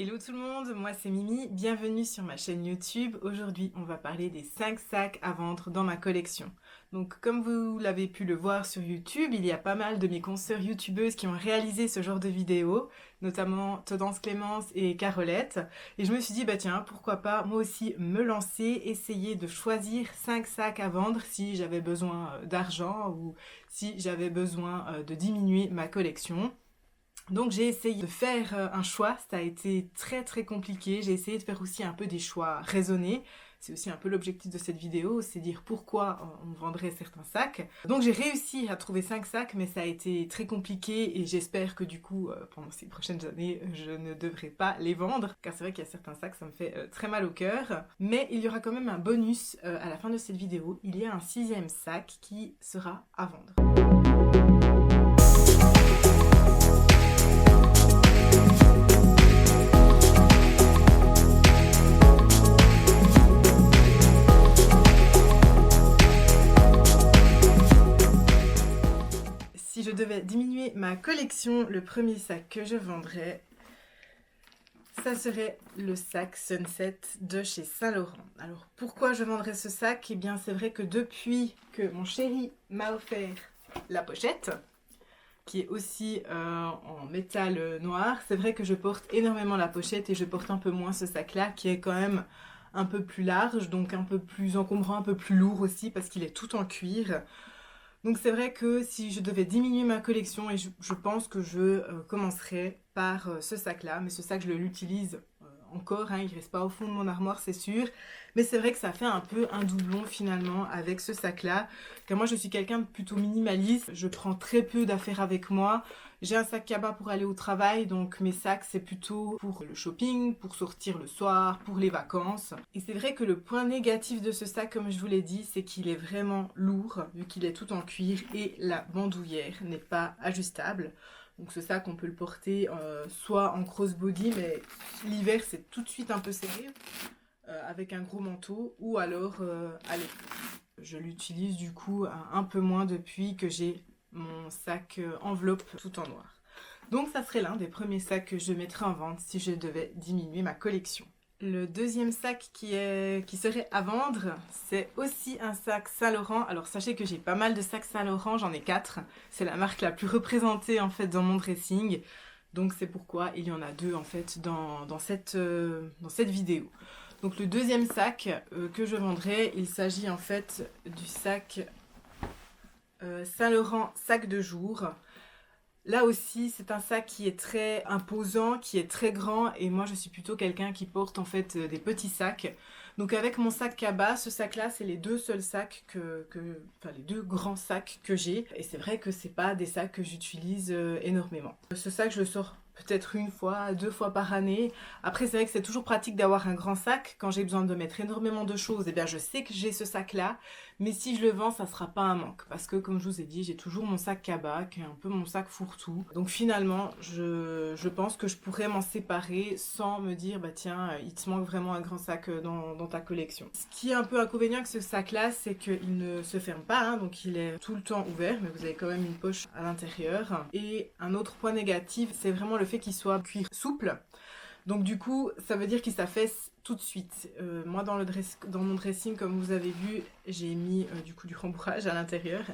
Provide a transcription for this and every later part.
Hello tout le monde, moi c'est Mimi, bienvenue sur ma chaîne YouTube. Aujourd'hui on va parler des 5 sacs à vendre dans ma collection. Donc comme vous l'avez pu le voir sur YouTube, il y a pas mal de mes consoeurs youtubeuses qui ont réalisé ce genre de vidéos, notamment Tendance Clémence et Carolette. Et je me suis dit bah tiens, pourquoi pas moi aussi me lancer, essayer de choisir 5 sacs à vendre si j'avais besoin d'argent ou si j'avais besoin de diminuer ma collection. Donc j'ai essayé de faire un choix, ça a été très compliqué, j'ai essayé de faire aussi un peu des choix raisonnés. C'est aussi un peu l'objectif de cette vidéo, c'est dire pourquoi on vendrait certains sacs. Donc j'ai réussi à trouver 5 sacs, mais ça a été très compliqué et j'espère que du coup, pendant ces prochaines années, je ne devrai pas les vendre. Car c'est vrai qu'il y a certains sacs, ça me fait très mal au cœur. Mais il y aura quand même un bonus à la fin de cette vidéo. Il y a un 6e sac qui sera à vendre. Si je devais diminuer ma collection, le premier sac que je vendrais, ça serait le sac Sunset de chez Saint Laurent. Alors pourquoi je vendrais ce sac? Eh bien c'est vrai que depuis que mon chéri m'a offert la pochette, qui est aussi en métal noir, c'est vrai que je porte énormément la pochette et je porte un peu moins ce sac là qui est quand même un peu plus large, donc un peu plus encombrant, un peu plus lourd aussi parce qu'il est tout en cuir. Donc c'est vrai que si je devais diminuer ma collection, et je pense que je commencerais par ce sac-là, mais ce sac je l'utilise encore, hein, il reste pas au fond de mon armoire c'est sûr, mais c'est vrai que ça fait un peu un doublon finalement avec ce sac-là, car moi je suis quelqu'un de plutôt minimaliste, je prends très peu d'affaires avec moi, j'ai un sac cabas pour aller au travail, donc mes sacs c'est plutôt pour le shopping, pour sortir le soir, pour les vacances. Et c'est vrai que le point négatif de ce sac, comme je vous l'ai dit, c'est qu'il est vraiment lourd, vu qu'il est tout en cuir et la bandoulière n'est pas ajustable. Donc ce sac on peut le porter soit en crossbody, mais l'hiver c'est tout de suite un peu serré, avec un gros manteau, ou alors à l'été. Je l'utilise du coup un peu moins depuis que j'ai mon sac enveloppe tout en noir. Donc ça serait l'un des premiers sacs que je mettrais en vente si je devais diminuer ma collection. Le deuxième sac qui serait à vendre, c'est aussi un sac Saint Laurent. Alors sachez que j'ai pas mal de sacs Saint Laurent, j'en ai 4. C'est la marque la plus représentée en fait dans mon dressing. Donc c'est pourquoi il y en a 2 en fait dans cette vidéo. Donc le deuxième sac que je vendrai, il s'agit en fait du sac Saint Laurent sac de jour. Là aussi, c'est un sac qui est très imposant, qui est très grand, et moi je suis plutôt quelqu'un qui porte en fait des petits sacs. Donc avec mon sac cabas, ce sac-là, c'est les 2 seuls sacs enfin les 2 grands sacs que j'ai. Et c'est vrai que c'est pas des sacs que j'utilise énormément. Ce sac, je le sors peut-être 1 fois, 2 fois par année. Après, c'est vrai que c'est toujours pratique d'avoir un grand sac. Quand j'ai besoin de mettre énormément de choses, eh bien je sais que j'ai ce sac-là. Mais si je le vends, ça sera pas un manque. Parce que comme je vous ai dit, j'ai toujours mon sac cabas, qui est un peu mon sac fourre-tout. Donc finalement, je pense que je pourrais m'en séparer sans me dire, bah tiens, il te manque vraiment un grand sac dans ta collection. Ce qui est un peu inconvénient avec ce sac-là, c'est qu'il ne se ferme pas, hein, donc il est tout le temps ouvert, mais vous avez quand même une poche à l'intérieur. Et un autre point négatif, c'est vraiment le fait qu'il soit cuir souple. Donc du coup, ça veut dire qu'il s'affaisse tout de suite. Moi, dans mon dressing, comme vous avez vu, j'ai mis du coup du rembourrage à l'intérieur.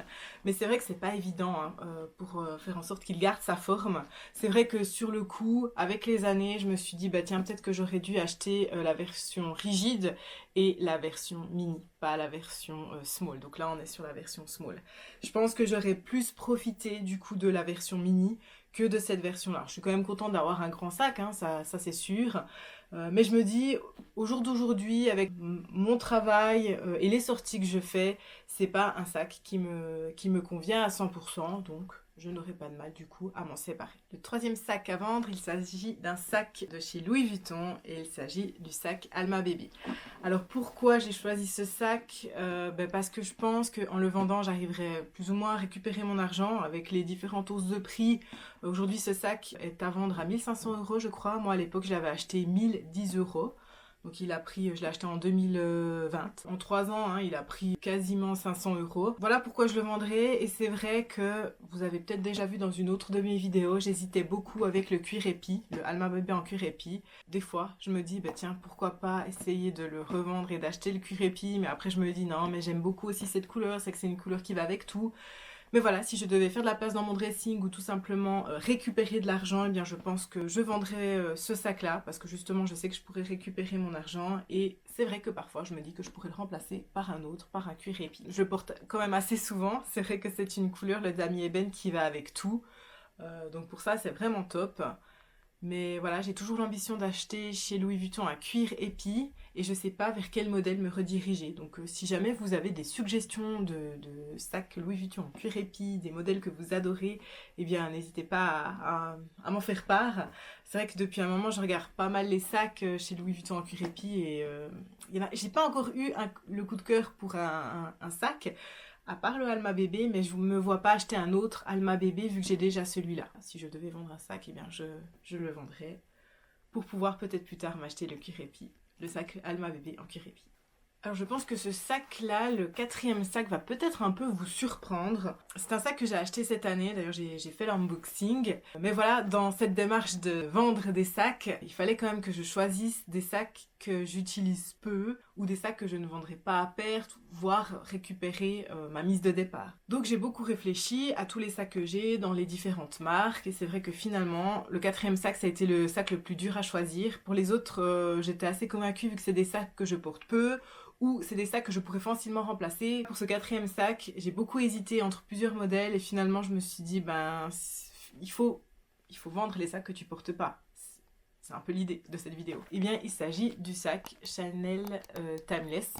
Mais c'est vrai que c'est pas évident hein, pour faire en sorte qu'il garde sa forme. C'est vrai que sur le coup, avec les années, je me suis dit, bah tiens, peut-être que j'aurais dû acheter la version rigide et la version mini, pas la version small. Donc là, on est sur la version small. Je pense que j'aurais plus profité du coup de la version mini que de cette version-là. Je suis quand même contente d'avoir un grand sac, hein, ça c'est sûr. Mais je me dis, au jour d'aujourd'hui, avec mon travail et les sorties que je fais, c'est pas un sac qui me convient à 100%, donc je n'aurai pas de mal du coup à m'en séparer. Le troisième sac à vendre, il s'agit d'un sac de chez Louis Vuitton et il s'agit du sac Alma Baby. Alors pourquoi j'ai choisi ce sac? Parce que je pense qu'en le vendant, j'arriverai plus ou moins à récupérer mon argent avec les différentes hausses de prix. Aujourd'hui, ce sac est à vendre à 1 500 € je crois. Moi à l'époque, je l'avais acheté 1 010 €. Donc il a pris, je l'ai acheté en 2020. En 3 ans, hein, il a pris quasiment 500 €. Voilà pourquoi je le vendrai. Et c'est vrai que vous avez peut-être déjà vu dans une autre de mes vidéos, j'hésitais beaucoup avec le cuir épi, le Alma Bébé en cuir épi. Des fois, je me dis, bah tiens, pourquoi pas essayer de le revendre et d'acheter le cuir épi. Mais après, je me dis, non, mais j'aime beaucoup aussi cette couleur, c'est que c'est une couleur qui va avec tout. Mais voilà, si je devais faire de la place dans mon dressing ou tout simplement récupérer de l'argent, eh bien je pense que je vendrais ce sac-là parce que justement je sais que je pourrais récupérer mon argent et c'est vrai que parfois je me dis que je pourrais le remplacer par un autre, par un cuir épi. Je le porte quand même assez souvent, c'est vrai que c'est une couleur, le damier ébène, qui va avec tout. Donc pour ça c'est vraiment top. Mais voilà, j'ai toujours l'ambition d'acheter chez Louis Vuitton un cuir épi et je sais pas vers quel modèle me rediriger. Donc si jamais vous avez des suggestions de sacs Louis Vuitton en cuir épi, des modèles que vous adorez, eh bien n'hésitez pas à m'en faire part. C'est vrai que depuis un moment je regarde pas mal les sacs chez Louis Vuitton en cuir épi et j'ai pas encore eu le coup de cœur pour un sac. À part le Alma Bébé, mais je ne me vois pas acheter un autre Alma Bébé vu que j'ai déjà celui-là. Si je devais vendre un sac, eh bien je le vendrais pour pouvoir peut-être plus tard m'acheter le cuir épi, le sac Alma Bébé en cuir épi. Alors je pense que ce sac-là, le 4e sac, va peut-être un peu vous surprendre. C'est un sac que j'ai acheté cette année, d'ailleurs j'ai fait l'unboxing. Mais voilà, dans cette démarche de vendre des sacs, il fallait quand même que je choisisse des sacs que j'utilise peu ou des sacs que je ne vendrai pas à perte, voire récupérer ma mise de départ. Donc j'ai beaucoup réfléchi à tous les sacs que j'ai dans les différentes marques et c'est vrai que finalement le 4e sac ça a été le sac le plus dur à choisir. Pour les autres j'étais assez convaincue vu que c'est des sacs que je porte peu ou c'est des sacs que je pourrais facilement remplacer. Pour ce 4e sac, j'ai beaucoup hésité entre plusieurs modèles et finalement je me suis dit ben il faut vendre les sacs que tu portes pas. C'est un peu l'idée de cette vidéo. Eh bien, il s'agit du sac Chanel Timeless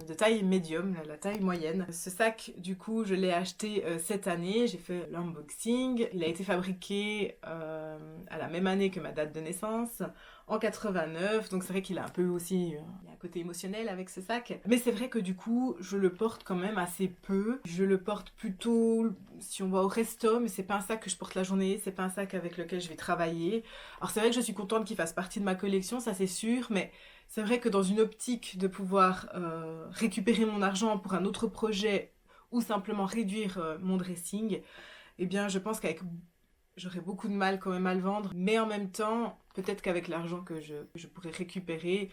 de taille médium, la taille moyenne. Ce sac, du coup, je l'ai acheté cette année. J'ai fait l'unboxing. Il a été fabriqué à la même année que ma date de naissance, en 89. Donc c'est vrai qu'il a un peu aussi il y a un côté émotionnel avec ce sac. Mais c'est vrai que du coup, je le porte quand même assez peu. Je le porte plutôt si on va au resto, mais c'est pas un sac que je porte la journée. C'est pas un sac avec lequel je vais travailler. Alors c'est vrai que je suis contente qu'il fasse partie de ma collection, ça c'est sûr, mais c'est vrai que dans une optique de pouvoir récupérer mon argent pour un autre projet ou simplement réduire mon dressing, eh bien je pense qu'avec j'aurais beaucoup de mal quand même à le vendre, mais en même temps, peut-être qu'avec l'argent que je pourrais récupérer,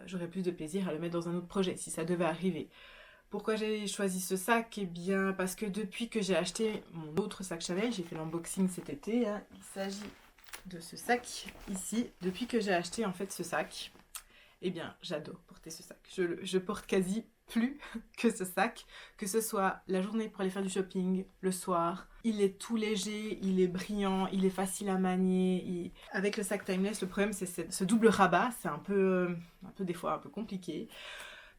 j'aurais plus de plaisir à le mettre dans un autre projet, si ça devait arriver. Pourquoi j'ai choisi ce sac? Eh bien, parce que depuis que j'ai acheté mon autre sac Chanel, j'ai fait l'unboxing cet été, hein, il s'agit de ce sac ici. Depuis que j'ai acheté en fait ce sac, eh bien, j'adore porter ce sac. Je porte quasi plus que ce sac, que ce soit la journée pour aller faire du shopping, le soir. Il est tout léger, il est brillant, il est facile à manier. Avec le sac Timeless, le problème c'est ce double rabat, c'est un peu des fois un peu compliqué.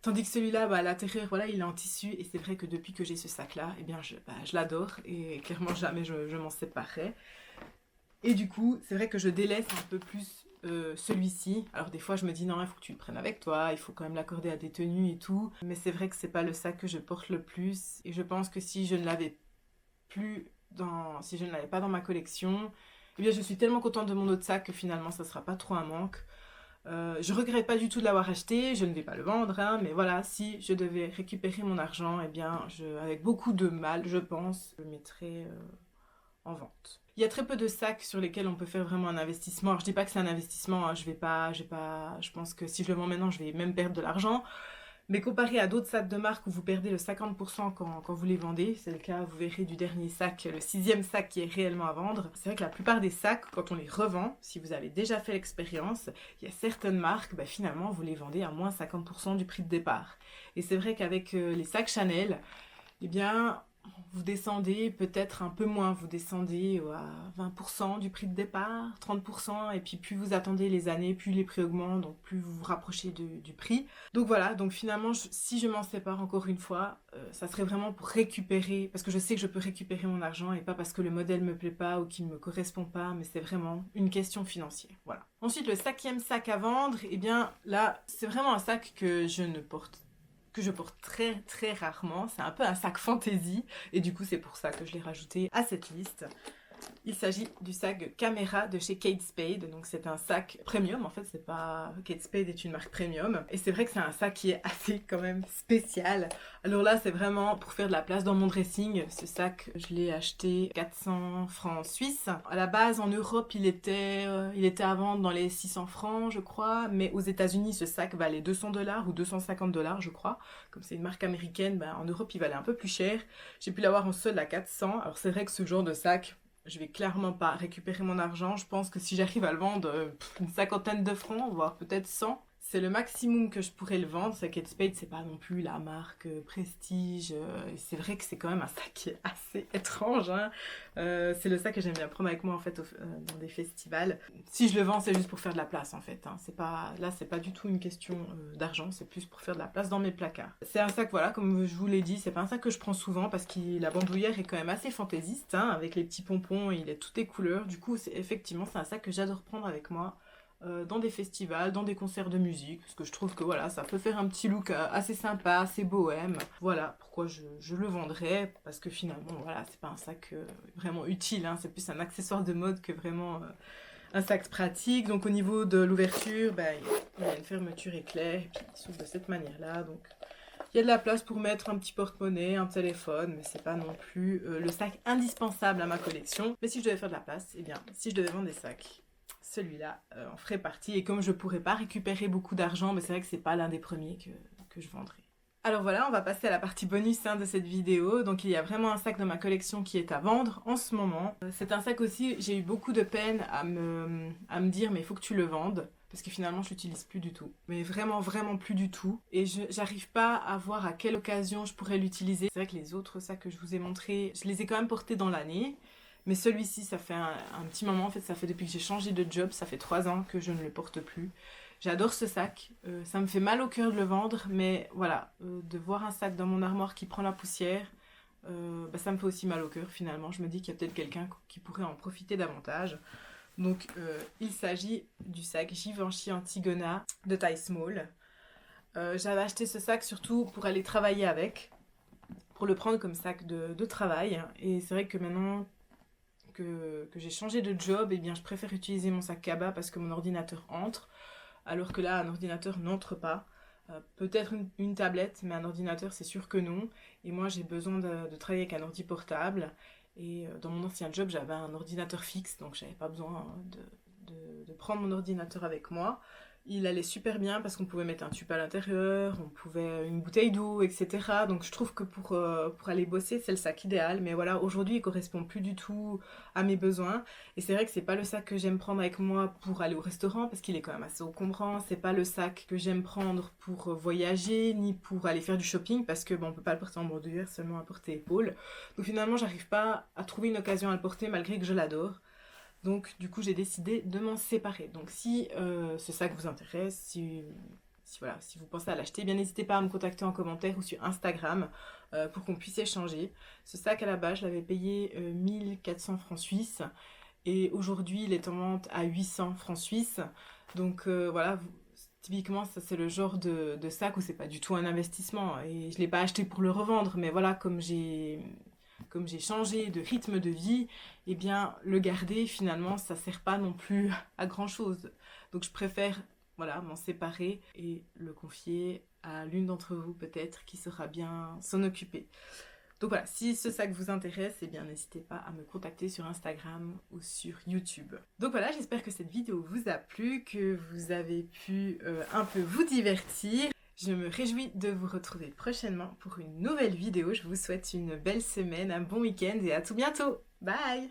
Tandis que celui-là, à l'intérieur, voilà, il est en tissu. Et c'est vrai que depuis que j'ai ce sac-là, eh bien, je l'adore. Et clairement, jamais je m'en séparerai. Et du coup, c'est vrai que je délaisse un peu plus celui-ci. Alors des fois, je me dis non, il faut que tu le prennes avec toi. Il faut quand même l'accorder à des tenues et tout. Mais c'est vrai que c'est pas le sac que je porte le plus. Et je pense que si je ne l'avais pas dans ma collection, eh bien, je suis tellement contente de mon autre sac que finalement, ça sera pas trop un manque. Je regrette pas du tout de l'avoir acheté, je ne vais pas le vendre, hein, mais voilà, si je devais récupérer mon argent, eh bien, avec beaucoup de mal, je pense, je le mettrais en vente. Il y a très peu de sacs sur lesquels on peut faire vraiment un investissement. Alors, je dis pas que c'est un investissement, hein, je pense que si je le vends maintenant, je vais même perdre de l'argent. Mais comparé à d'autres sacs de marque où vous perdez le 50% quand vous les vendez, c'est le cas, vous verrez du dernier sac, le 6e sac qui est réellement à vendre. C'est vrai que la plupart des sacs, quand on les revend, si vous avez déjà fait l'expérience, il y a certaines marques, finalement, vous les vendez à moins 50% du prix de départ. Et c'est vrai qu'avec les sacs Chanel, eh bien, vous descendez peut-être un peu moins, vous descendez à 20% du prix de départ, 30%, et puis plus vous attendez les années, plus les prix augmentent, donc plus vous vous rapprochez du prix. Donc voilà, donc finalement, si je m'en sépare encore une fois, ça serait vraiment pour récupérer, parce que je sais que je peux récupérer mon argent, et pas parce que le modèle me plaît pas ou qu'il ne me correspond pas, mais c'est vraiment une question financière, voilà. Ensuite, le 5e sac à vendre, eh bien là, c'est vraiment un sac que je porte très très rarement. C'est un peu un sac fantaisie et du coup c'est pour ça que je l'ai rajouté à cette liste. Il s'agit du sac Camera de chez Kate Spade, donc c'est un sac premium, en fait c'est pas... Kate Spade est une marque premium, et c'est vrai que c'est un sac qui est assez quand même spécial. Alors là c'est vraiment pour faire de la place dans mon dressing, ce sac je l'ai acheté 400 francs suisses. À la base en Europe il était à vendre dans les 600 francs je crois, mais aux États-Unis ce sac valait 200 $ ou 250 $ je crois. Comme c'est une marque américaine, en Europe il valait un peu plus cher. J'ai pu l'avoir en solde à 400, alors c'est vrai que ce genre de sac... Je vais clairement pas récupérer mon argent. Je pense que si j'arrive à le vendre une cinquantaine de francs, voire peut-être 100, c'est le maximum que je pourrais le vendre. C'est Kate Spade, c'est pas non plus la marque prestige. Et c'est vrai que c'est quand même un sac qui est assez étrange. Hein. C'est le sac que j'aime bien prendre avec moi en fait dans des festivals. Si je le vends, c'est juste pour faire de la place en fait. Hein. Là, c'est pas du tout une question d'argent. C'est plus pour faire de la place dans mes placards. C'est un sac, voilà, comme je vous l'ai dit, c'est pas un sac que je prends souvent parce que la bandoulière est quand même assez fantaisiste, hein, avec les petits pompons. Il est toutes les couleurs. Du coup, effectivement, c'est un sac que j'adore prendre avec moi. Dans des festivals, dans des concerts de musique, parce que je trouve que voilà, ça peut faire un petit look assez sympa, assez bohème. Voilà pourquoi je le vendrais, parce que finalement, voilà, c'est pas un sac vraiment utile, hein, c'est plus un accessoire de mode que vraiment un sac pratique. Donc au niveau de l'ouverture, il y a une fermeture éclair, et puis il s'ouvre de cette manière-là, donc... Il y a de la place pour mettre un petit porte-monnaie, un téléphone, mais c'est pas non plus le sac indispensable à ma collection. Mais si je devais faire de la place, eh bien, si je devais vendre des sacs, celui-là en ferait partie. Et comme je pourrais pas récupérer beaucoup d'argent, mais c'est vrai que c'est pas l'un des premiers que je vendrai. Alors voilà, on va passer à la partie bonus de cette vidéo. Donc il y a vraiment un sac dans ma collection qui est à vendre en ce moment. C'est un sac aussi, j'ai eu beaucoup de peine à me dire mais il faut que tu le vendes. Parce que finalement je l'utilise plus du tout. Mais vraiment, vraiment plus du tout. Et j'arrive pas à voir à quelle occasion je pourrais l'utiliser. C'est vrai que les autres sacs que je vous ai montrés, je les ai quand même portés dans l'année. Mais celui-ci, ça fait un petit moment, en fait, ça fait depuis que j'ai changé de job, ça fait 3 ans que je ne le porte plus. J'adore ce sac, ça me fait mal au cœur de le vendre, mais voilà, de voir un sac dans mon armoire qui prend la poussière, ça me fait aussi mal au cœur finalement. Je me dis qu'il y a peut-être quelqu'un qui pourrait en profiter davantage. Donc il s'agit du sac Givenchy Antigona de taille small. J'avais acheté ce sac surtout pour aller travailler avec, pour le prendre comme sac de travail. Et c'est vrai que maintenant que j'ai changé de job, eh bien je préfère utiliser mon sac cabas parce que mon ordinateur entre, alors que là un ordinateur n'entre pas. Peut-être une tablette, mais un ordinateur c'est sûr que non. Et moi j'ai besoin de travailler avec un ordi portable. Et dans mon ancien job, j'avais un ordinateur fixe, donc j'avais pas besoin de prendre mon ordinateur avec moi. Il allait super bien parce qu'on pouvait mettre un tube à l'intérieur, on pouvait une bouteille d'eau, etc. Donc je trouve que pour aller bosser, c'est le sac idéal. Mais voilà, aujourd'hui, il correspond plus du tout à mes besoins. Et c'est vrai que c'est pas le sac que j'aime prendre avec moi pour aller au restaurant parce qu'il est quand même assez encombrant. C'est pas le sac que j'aime prendre pour voyager ni pour aller faire du shopping parce que on peut pas le porter en bandoulière, seulement à portée-épaule. Donc finalement, j'arrive pas à trouver une occasion à le porter malgré que je l'adore. Donc du coup j'ai décidé de m'en séparer. Donc si ce sac vous intéresse, si vous pensez à l'acheter, bien n'hésitez pas à me contacter en commentaire ou sur Instagram pour qu'on puisse échanger. Ce sac à la base je l'avais payé 1400 francs suisses et aujourd'hui il est en vente à 800 francs suisses. Donc voilà, typiquement ça c'est le genre de sac où c'est pas du tout un investissement et je l'ai pas acheté pour le revendre, mais voilà, comme j'ai changé de rythme de vie, eh bien le garder finalement ça sert pas non plus à grand chose. Donc je préfère voilà, m'en séparer et le confier à l'une d'entre vous peut-être qui saura bien s'en occuper. Donc voilà, si ce sac vous intéresse, eh bien n'hésitez pas à me contacter sur Instagram ou sur YouTube. Donc voilà, j'espère que cette vidéo vous a plu, que vous avez pu un peu vous divertir. Je me réjouis de vous retrouver prochainement pour une nouvelle vidéo. Je vous souhaite une belle semaine, un bon week-end et à tout bientôt. Bye!